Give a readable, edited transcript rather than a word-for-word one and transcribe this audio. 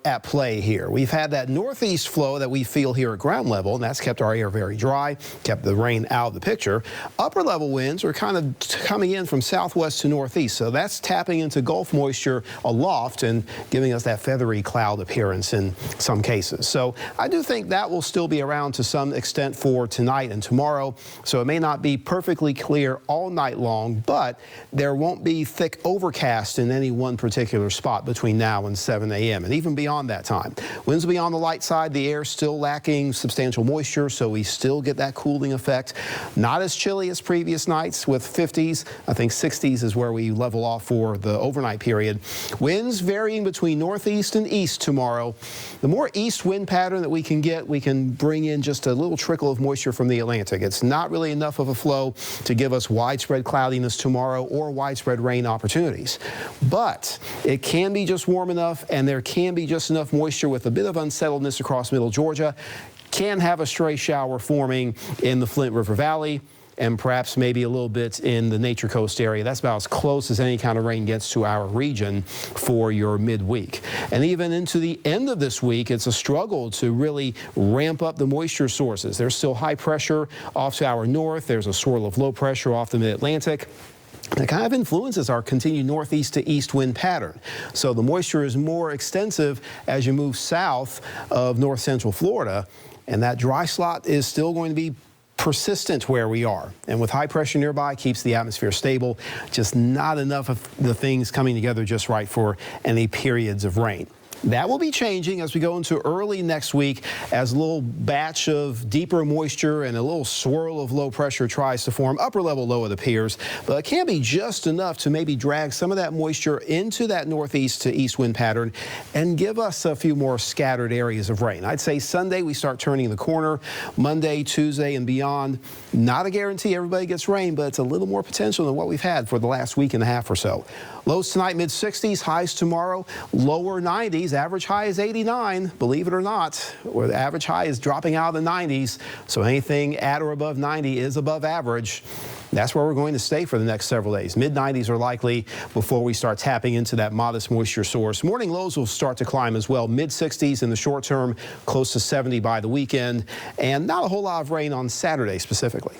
at play here. We've had that northeast flow that we feel here at ground level, and that's kept our air very dry, kept the rain out of the picture. Upper level winds are kind of coming in from southwest to northeast, so that's tapping into Gulf moisture aloft and giving us that feathery cloud appearance in some cases. So I do think that will still be around to some extent for tonight and tomorrow, so it may not be perfectly clear all night long, but there won't be thick overcast in any one particular spot between now and 7 a.m. and even beyond that time. Winds will be on the light side. The air still lacking substantial moisture, so we still get that cooling effect. Not as chilly as previous nights with 50s. I think 60s is where we level off for the overnight period. Winds varying between northeast and east tomorrow. The more east wind pattern that we can bring in just a little trickle of moisture from the Atlantic. It's not really enough of a flow to give us widespread cloudiness tomorrow or widespread rain opportunities. But it can be just warm enough, and there can be just enough moisture with a bit of unsettledness across middle Georgia. Can have a stray shower forming in the Flint River Valley and perhaps maybe a little bit in the Nature Coast area. That's about as close as any kind of rain gets to our region for your midweek. And even into the end of this week, it's a struggle to really ramp up the moisture sources. There's still high pressure off to our north. There's a swirl of low pressure off the mid-Atlantic. That kind of influences our continued northeast to east wind pattern. So the moisture is more extensive as you move south of north central Florida, and that dry slot is still going to be persistent where we are. And with high pressure nearby, keeps the atmosphere stable. Just not enough of the things coming together just right for any periods of rain. That will be changing as we go into early next week as a little batch of deeper moisture and a little swirl of low pressure tries to form. Upper level low, it appears, but it can be just enough to maybe drag some of that moisture into that northeast to east wind pattern and give us a few more scattered areas of rain. I'd say Sunday we start turning the corner. Monday, Tuesday, and beyond, not a guarantee everybody gets rain, but it's a little more potential than what we've had for the last week and a half or so. Lows tonight, mid-60s, highs tomorrow, lower 90s. Average high is 89, believe it or not, where the average high is dropping out of the 90s. So anything at or above 90 is above average. That's where we're going to stay for the next several days. Mid-90s are likely before we start tapping into that modest moisture source. Morning lows will start to climb as well. Mid-60s in the short term, close to 70 by the weekend, and not a whole lot of rain on Saturday specifically.